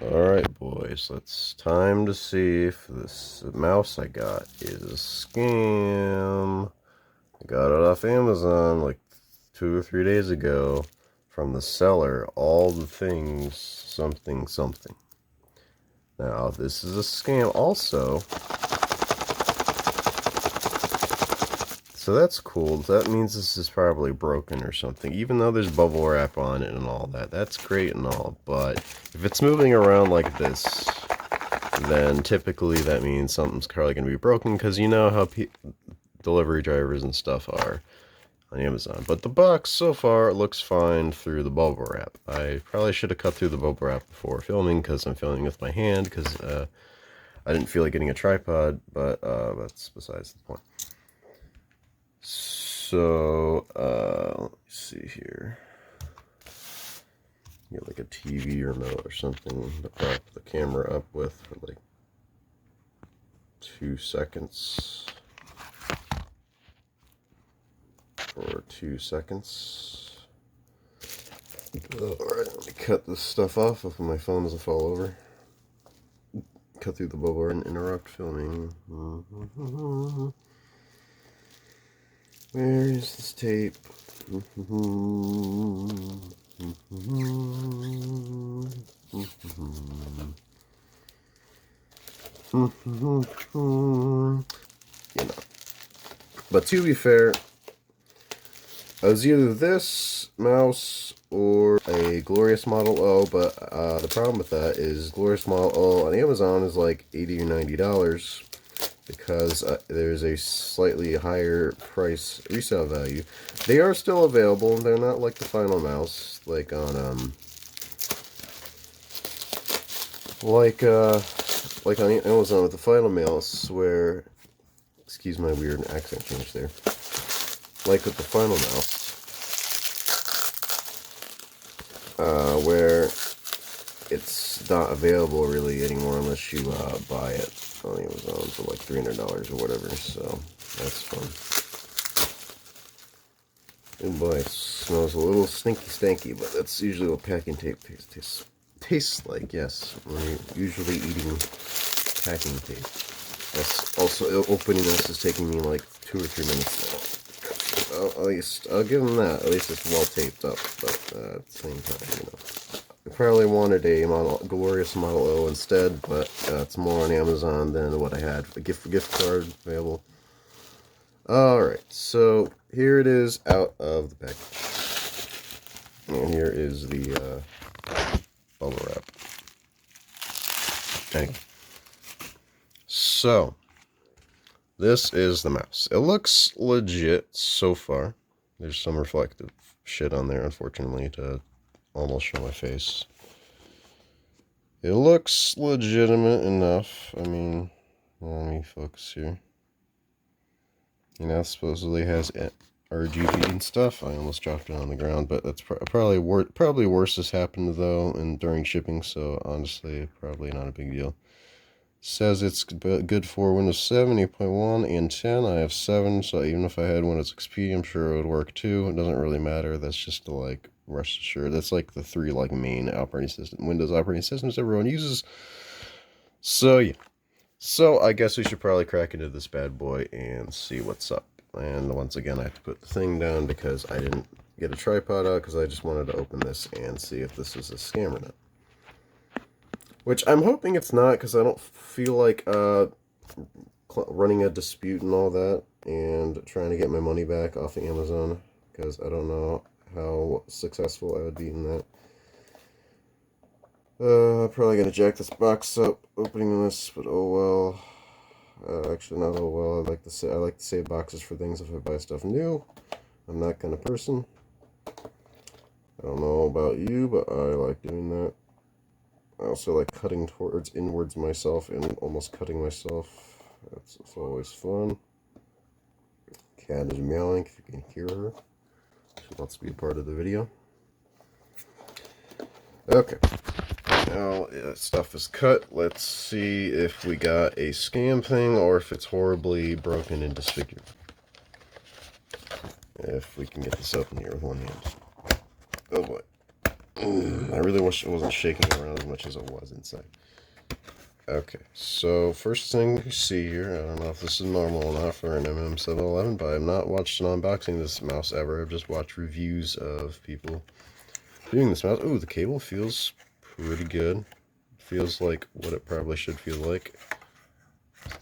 Alright, boys, it's time to see if this mouse I got is a scam. I got it off Amazon like 2 or 3 days ago from the seller. All the things, something, something. Now, this is a scam also. So that's cool. That means this is probably broken or something. Even though there's bubble wrap on it and all that. That's great and all. But if it's moving around like this, then typically that means something's probably going to be broken. Because you know how delivery drivers and stuff are on Amazon. But the box so far looks fine through the bubble wrap. I probably should have cut through the bubble wrap before filming because I'm filming with my hand. Because I didn't feel like getting a tripod. But that's besides the point. So, let me see here. Get like a TV remote or something to prop the camera up with for like 2 seconds. For 2 seconds. Alright, let me cut this stuff off if my phone doesn't fall over. Cut through the bubble and interrupt filming. Where is this tape? You know. But to be fair, I was either this mouse or a Glorious Model O, but the problem with that is Glorious Model O on Amazon is like $80 or $90 because there's a slightly higher price resale value. They are still available. They're not like the final mouse, like on like on Amazon with the final mouse, where, excuse my weird accent change there. Like with the final mouse, where it's not available really anymore unless you buy it on Amazon for like $300 or whatever, so that's fun. And boy, it smells a little stanky, but that's usually what packing tape tastes like, yes, when you're usually eating packing tape. That's also, opening this is taking me like 2 or 3 minutes now. At least, I'll give them that. At least it's well taped up, but at the same time, you know. I probably wanted a Glorious Model O instead, but it's more on Amazon than what I had. A gift card available. Alright, so here it is out of the package. And here is the bubble wrap. Okay. So, this is the mouse. It looks legit so far. There's some reflective shit on there, unfortunately, to almost show my face. It looks legitimate enough. I mean, let me focus here. You know, supposedly has RGB and stuff. I almost dropped it on the ground, but that's probably worse has happened though, and during shipping. So honestly, probably not a big deal. Says it's good for Windows 7, 8.1, and 10. I have 7, so even if I had Windows XP, I'm sure it would work too. It doesn't really matter. That's just to like rest assured. That's like the 3 like main operating system, Windows operating systems everyone uses. So yeah. So I guess we should probably crack into this bad boy and see what's up. And once again, I have to put the thing down because I didn't get a tripod out because I just wanted to open this and see if this is a scam or not. Which I'm hoping it's not, because I don't feel like running a dispute and all that and trying to get my money back off of Amazon, because I don't know how successful I would be in that. Probably gonna jack this box up opening this, but oh well. Actually, not oh well. I like to save boxes for things if I buy stuff new. I'm that kind of person. I don't know about you, but I like doing that. I also like cutting inwards myself and almost cutting myself. It's always fun. Cat is meowing, if you can hear her. She wants to be a part of the video. Okay. Now, stuff is cut. Let's see if we got a scam thing or if it's horribly broken and disfigured. If we can get this open here with one hand. Oh boy. I really wish it wasn't shaking around as much as it was inside. Okay, so first thing you see here, I don't know if this is normal or not for an MM711, but I've not watched an unboxing of this mouse ever. I've just watched reviews of people doing this mouse. Ooh, the cable feels pretty good. Feels like what it probably should feel like.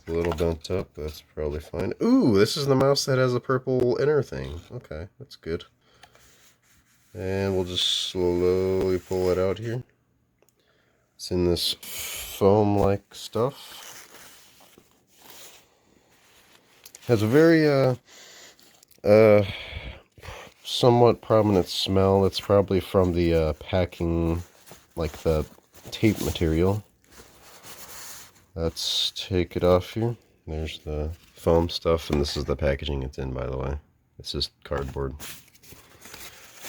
A little bent up, that's probably fine. Ooh, this is the mouse that has a purple inner thing. Okay, that's good. And we'll just slowly pull it out here. It's in this foam-like stuff. Has a very, somewhat prominent smell. It's probably from the packing, like the tape material. Let's take it off here. There's the foam stuff, and this is the packaging it's in, by the way. It's just cardboard.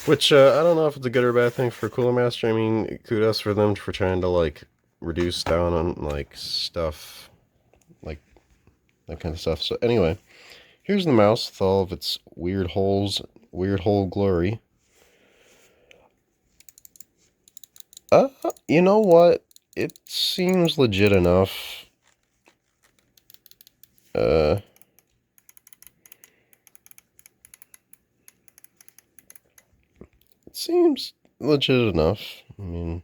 Which, I don't know if it's a good or bad thing for Cooler Master. I mean, kudos for them for trying to, like, reduce down on, like, stuff. Like, that kind of stuff. So, anyway, here's the mouse with all of its weird holes, weird hole glory. You know what? It seems legit enough. It seems legit enough. I mean,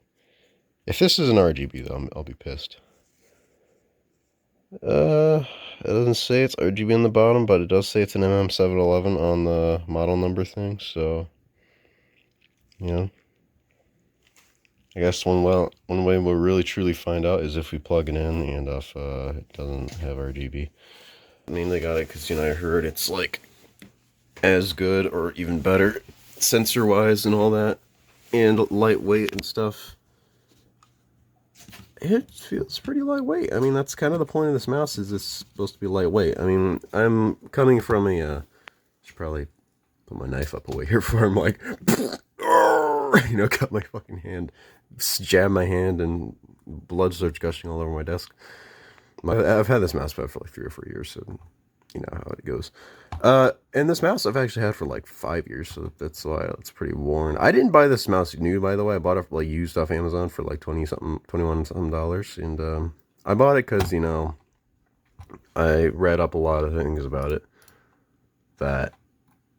if this is an RGB, though, I'll be pissed. It doesn't say it's RGB on the bottom, but it does say it's an MM711 on the model number thing, so, you know. I guess one way we'll really truly find out is if we plug it in and if it doesn't have RGB. I mean, they got it because, you know, I heard it's, like, as good or even better sensor-wise and all that, and lightweight and stuff. It feels pretty lightweight. I mean, that's kind of the point of this mouse, is it's supposed to be lightweight. I mean, I'm coming from a, should probably put my knife up away here before I'm like, you know, cut my fucking hand, jab my hand, and blood starts gushing all over my desk. I've had this mouse pad for like 3 or 4 years, so you know how it goes. And this mouse I've actually had for like 5 years, so that's why it's pretty worn. I didn't buy this mouse new, by the way. I bought it like used off Amazon for like $21 something, and I bought it because, you know, I read up a lot of things about it that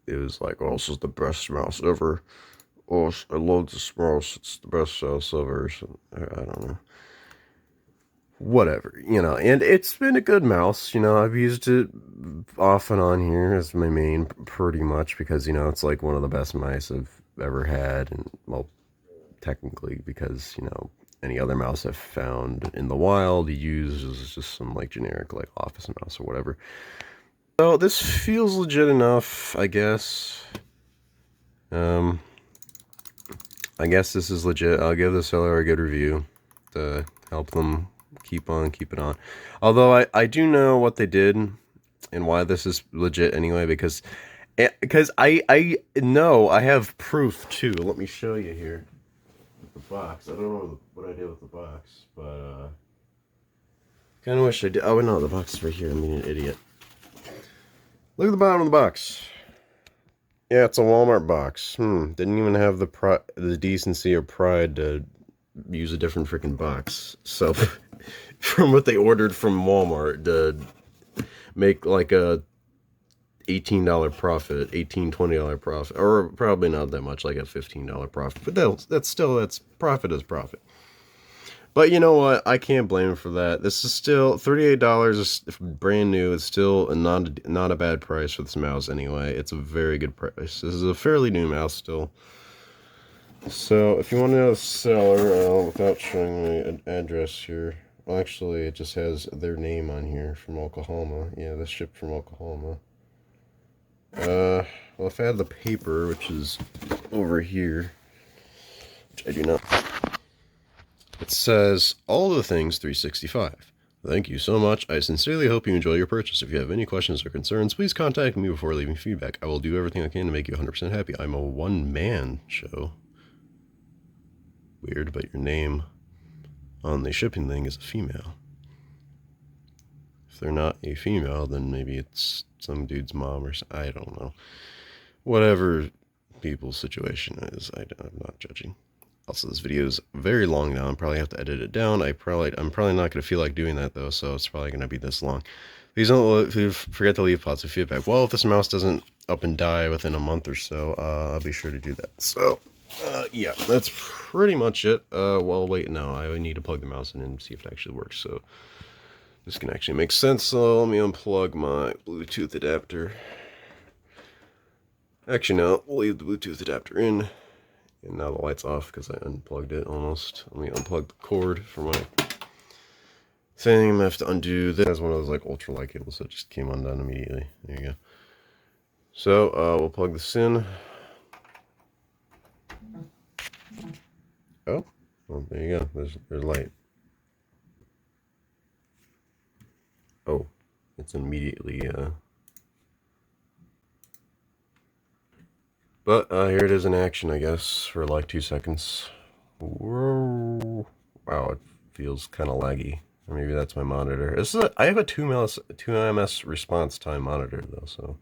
it was like, oh, this is the best mouse ever. Oh, I love this mouse. It's the best mouse ever. So, I don't know. Whatever, you know, and it's been a good mouse. You know, I've used it off and on here as my main, pretty much, because, you know, it's like one of the best mice I've ever had, and, well, technically, because, you know, any other mouse I've found in the wild uses just some, like, generic, like, office mouse or whatever. So, this feels legit enough, I guess. I guess this is legit. I'll give the seller a good review to help them keep on keeping on. Although I do know what they did and why this is legit anyway, because I know I have proof too. Let me show you here. The box. I don't know what I did with the box, but kind of wish I did. Oh no, the box is right here. I'm being an idiot. Look at the bottom of the box. Yeah, it's a Walmart box. Didn't even have the decency or pride to use a different freaking box. So, from what they ordered from Walmart to make like a $18 profit, $20 profit, or probably not that much, like a $15 profit. But that's profit is profit. But you know what? I can't blame him for that. This is still $38 is brand new. It's still not a bad price for this mouse anyway. It's a very good price. This is a fairly new mouse still. So if you want to know the seller, without showing the address here, well, actually it just has their name on here, from Oklahoma. Yeah, this shipped from Oklahoma. Well, if I had the paper, which is over here, which I do not. It says, all the things 365. Thank you so much. I sincerely hope you enjoy your purchase. If you have any questions or concerns, please contact me before leaving feedback. I will do everything I can to make you 100% happy. I'm a one-man show. Weird, but your name on the shipping thing is a female. If they're not a female, then maybe it's some dude's mom or something. I don't know. Whatever people's situation is, I'm not judging. Also, this video is very long now. I'm probably have to edit it down. I'm probably not going to feel like doing that though, so it's probably going to be this long. Please don't forget to leave positive feedback. Well, if this mouse doesn't up and die within a month or so, I'll be sure to do that. So, yeah, that's pretty much it. Well, wait, no, I need to plug the mouse in and see if it actually works. So this can actually make sense. So let me unplug my Bluetooth adapter. Actually, no, we'll leave the Bluetooth adapter in. And now the light's off because I unplugged it almost. Let me unplug the cord from my thing. I'm going to have to undo this. It's one of those like ultralight cables, so it just came undone immediately. There you go. So we'll plug this in. Oh, well, there you go. There's light. Oh, it's immediately but here it is in action, I guess, for like 2 seconds. Whoa. Wow, it feels kind of laggy. Or maybe that's my monitor. I have a 2 ms response time monitor though, so.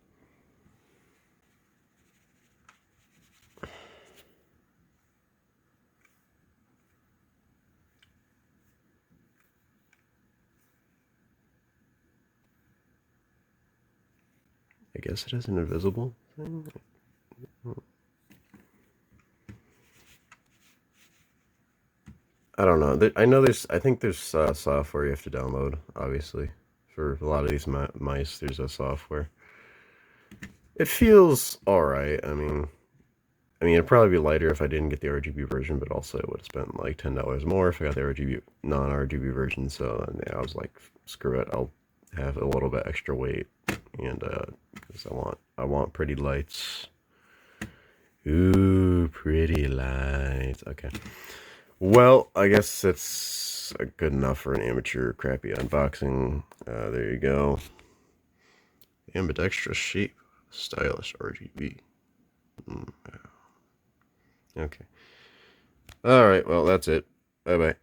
I guess it has an invisible thing. I don't know. I think there's software you have to download, obviously. For a lot of these mice, there's a software. It feels alright. I mean, it'd probably be lighter if I didn't get the RGB version, but also I would have spent like $10 more if I got the non-RGB version. So yeah, I was like, screw it. I'll have a little bit extra weight, and because I want pretty lights. Ooh, pretty lights. Okay. Well, I guess it's good enough for an amateur crappy unboxing. There you go. Ambidextrous shape, stylish RGB. Okay. All right. Well, that's it. Bye bye.